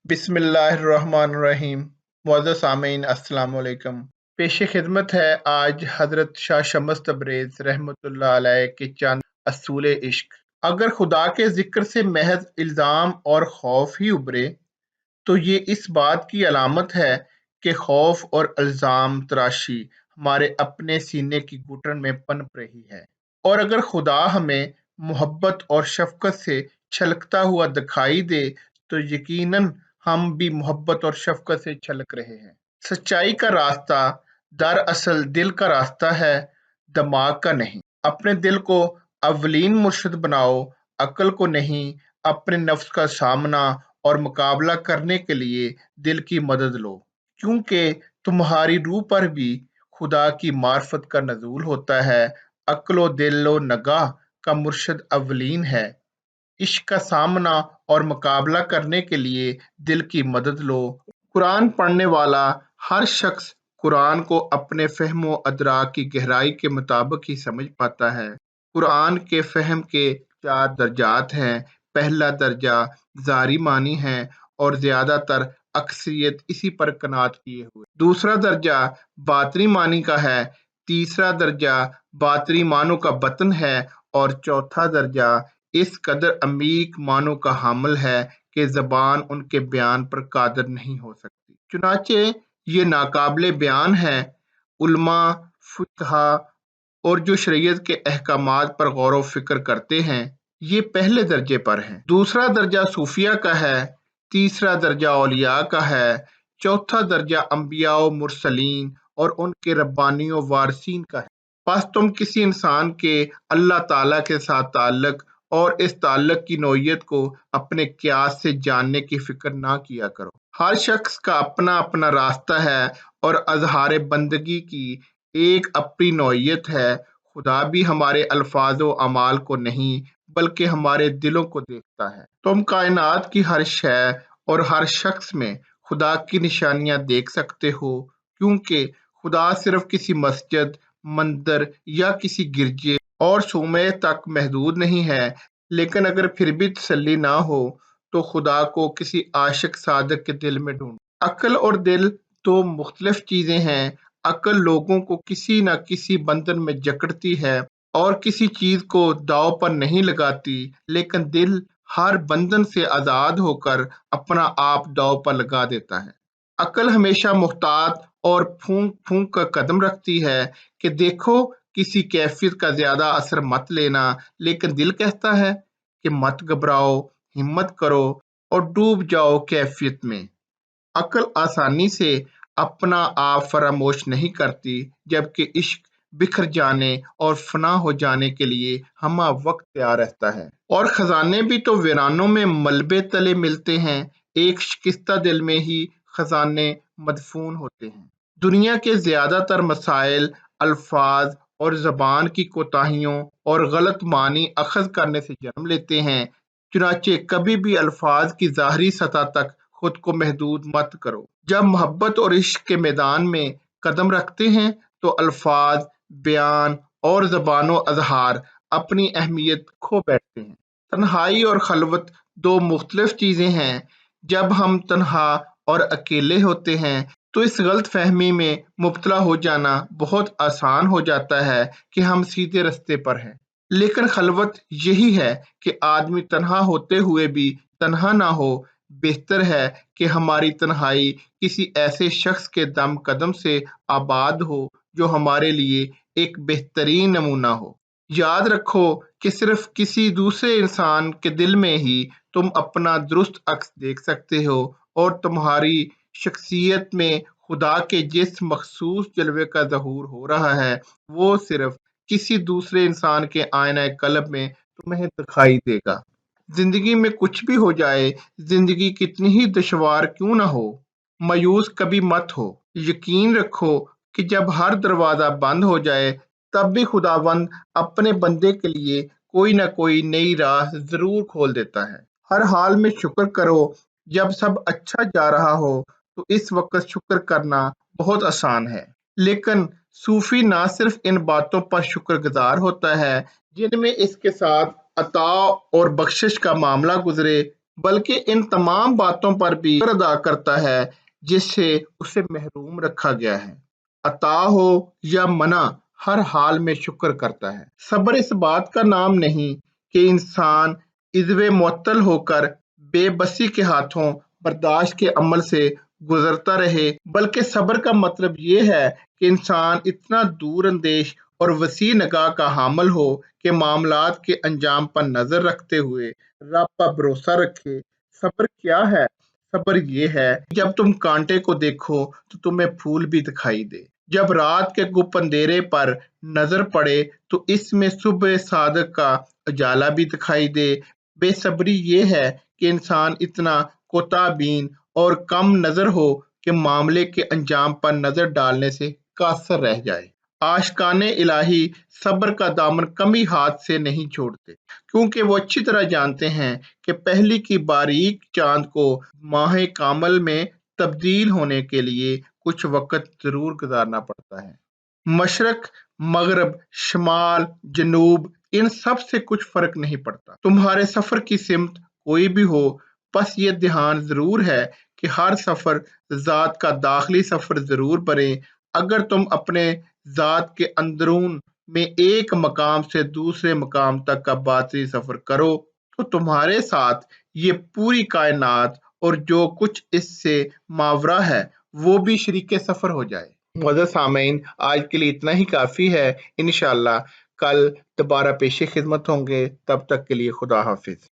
बिस्मिल्लाहिर्रहमानिर्रहीम। मुअज़्ज़ज़ सामीन अस्सलाम वालेकुम। पेश खिदमत है आज हज़रत शाह शम्स तबरेज़ रहमतुल्लाह अलैह के चंद असूल इश्क। अगर खुदा के जिक्र से महज इल्ज़ाम और खौफ ही उभरे तो ये इस बात की अलामत है कि खौफ और इल्ज़ाम तराशी हमारे अपने सीने की घुटन में पनप रही है। और अगर खुदा हमें मोहब्बत और शफ़क़त से छलकता हुआ दिखाई दे तो यकीनन हम भी मोहब्बत और शफ़क़त से छलक रहे हैं। सच्चाई का रास्ता दरअसल दिल का रास्ता है, दिमाग का नहीं। अपने दिल को अव्वलीन मुर्शिद बनाओ, अक्ल को नहीं। अपने नफ्स का सामना और मुकाबला करने के लिए दिल की मदद लो, क्योंकि तुम्हारी रूह पर भी खुदा की मार्फत का नज़ूल होता है। अक्ल दिल व नगाह का मुर्शिद अव्वलीन है। इश्क का सामना और मुकाबला करने के लिए दिल की मदद लो। कुरान पढ़ने वाला हर शख्स कुरान को अपने फ़हम व अदराक की गहराई के मुताबिक ही समझ पाता है। कुरान के फ़हम के 4 दर्जात हैं। पहला दर्जा ज़ारी मानी है और ज़्यादातर अक्सरियत इसी पर कनात किए हुए। दूसरा दर्जा बातनी मानी का है, तीसरा दर्जा बातनी मानों का बतन है और चौथा दर्जा इस कदर अमीक मानों का हामिल है कि ज़बान उनके बयान पर कादिर नहीं हो सकती। चुनाचे ये नाकाबिले बयान है। उलमा, फुक़हा और जो शरीयत के अहकामात पर गौर व फिक्र करते हैं, ये पहले दर्जे पर हैं। दूसरा दर्जा सूफिया का है, तीसरा दर्जा औलिया का है, चौथा दर्जा अंबिया व मुरसलीन और उनके रब्बानी व वारसीन का है। बस तुम किसी इंसान के अल्लाह ताला के साथ ताल्लुक और इस ताल्लुक की नौइयत को अपने क़ियास से जानने की फिक्र ना किया करो। हर शख्स का अपना अपना रास्ता है और अज़हार बंदगी की एक अपनी नौइयत है। खुदा भी हमारे अल्फाज व अमाल को नहीं बल्कि हमारे दिलों को देखता है। तुम कायनात की हर शै और हर शख्स में खुदा की निशानियां देख सकते हो, क्योंकि खुदा सिर्फ किसी मस्जिद, मंदिर या किसी गिरजे और सूमे तक महदूद नहीं है। लेकिन अगर फिर भी तसल्ली ना हो तो खुदा को किसी आशिक सादक के दिल में ढूंढो। अक्ल और दिल दो मुख्तलिफ चीजें हैं। अक्ल लोगों को किसी न किसी बंधन में जकड़ती है और किसी चीज को दांव पर नहीं लगाती, लेकिन दिल हर बंधन से आजाद होकर अपना आप दांव पर लगा देता है। अक्ल हमेशा मुहतात और फूंक फूंक कर कदम रखती है कि देखो किसी कैफियत का ज्यादा असर मत लेना, लेकिन दिल कहता है कि मत घबराओ, हिम्मत करो और डूब जाओ कैफियत में। अक्ल आसानी से अपना आप फरामोश नहीं करती, जबकि इश्क बिखर जाने और फना हो जाने के लिए हमा वक्त तैयार रहता है। और खजाने भी तो वीरानों में मलबे तले मिलते हैं। एक शिकस्ता दिल में ही खजाने मदफून होते हैं। दुनिया के ज्यादातर मसाइल अल्फाज और जबान की कोताहियों और गलत मानी अखज़ करने से जन्म लेते हैं। चुनाचे कभी भी अल्फाज की ज़ाहरी सतह तक खुद को महदूद मत करो। जब मोहब्बत और इश्क के मैदान में कदम रखते हैं तो अल्फाज, बयान और ज़बानो अज़हार अपनी अहमियत खो बैठते हैं। तन्हाई और खलवत दो मुख्तलिफ चीज़ें हैं। जब हम तन्हा और अकेले होते हैं तो इस गलत फहमी में मुब्तला हो जाना बहुत आसान हो जाता है कि हम सीधे रास्ते पर हैं। लेकिन खलवत यही है कि आदमी तन्हा होते हुए भी तन्हा ना हो। बेहतर है कि हमारी तन्हाई किसी ऐसे शख्स के दम कदम से आबाद हो जो हमारे लिए एक बेहतरीन नमूना हो। याद रखो कि सिर्फ किसी दूसरे इंसान के दिल में ही तुम अपना दुरुस्त अक्स देख सकते हो और तुम्हारी शख्सियत में खुदा के जिस मखसूस जलवे का ज़हूर हो रहा है वो सिर्फ किसी दूसरे इंसान के आईना कल्ब में तुम्हें दिखाई देगा। जिंदगी में कुछ भी हो जाए, जिंदगी कितनी ही दुश्वार क्यों ना हो, मायूस कभी मत हो। यकीन रखो कि जब हर दरवाजा बंद हो जाए तब भी खुदावंद अपने बंदे के लिए कोई ना कोई नई राह जरूर खोल देता है। हर हाल में शुक्र करो। जब सब अच्छा जा रहा हो तो इस वक्त शुक्र करना बहुत आसान है, लेकिन सूफी ना सिर्फ इन बातों पर शुक्रगुजार होता है जिनमें इसके साथ अता और बख्शिश का मामला गुजरे, بلکہ ان تمام باتوں پر بھی شکر ادا کرتا ہے جس سے اسے محروم رکھا گیا ہے۔ عطا ہو یا منع، ہر حال میں شکر کرتا ہے۔ صبر اس بات کا نام نہیں کہ انسان عزو معطل ہو کر بے بسی کے ہاتھوں برداشت کے عمل سے گزرتا رہے، بلکہ صبر کا مطلب یہ ہے کہ انسان اتنا دور اندیش اور وسیع نگاہ کا حامل ہو کہ معاملات کے انجام پر نظر رکھتے ہوئے رب پر بھروسہ رکھے۔ صبر کیا ہے؟ صبر یہ ہے جب تم کانٹے کو دیکھو تو تمہیں پھول بھی دکھائی دے، جب رات کے گپ اندھیرے پر نظر پڑے تو اس میں صبح صادق کا اجالا بھی دکھائی دے۔ بے صبری یہ ہے کہ انسان اتنا کوتاہ بین اور کم نظر ہو کہ معاملے کے انجام پر نظر ڈالنے سے قاصر رہ جائے۔ عاشقان الہی صبر کا دامن کمی ہاتھ سے نہیں چھوڑتے، کیونکہ وہ اچھی طرح جانتے ہیں کہ پہلی کی باریک چاند کو ماہ کامل میں تبدیل ہونے کے لیے کچھ وقت ضرور گزارنا پڑتا ہے۔ مشرق، مغرب، شمال، جنوب، ان سب سے کچھ فرق نہیں پڑتا۔ تمہارے سفر کی سمت کوئی بھی ہو، بس یہ دھیان ضرور ہے کہ ہر سفر ذات کا داخلی سفر ضرور بنے۔ اگر تم اپنے ذات کے اندرون میں ایک مقام سے دوسرے مقام تک کا باطنی سفر کرو تو تمہارے ساتھ یہ پوری کائنات اور جو کچھ اس سے ماورا ہے وہ بھی شریک سفر ہو جائے۔ معزز سامعین، آج کے لیے اتنا ہی کافی ہے۔ انشاءاللہ کل دوبارہ پیش خدمت ہوں گے، تب تک کے لیے خدا حافظ۔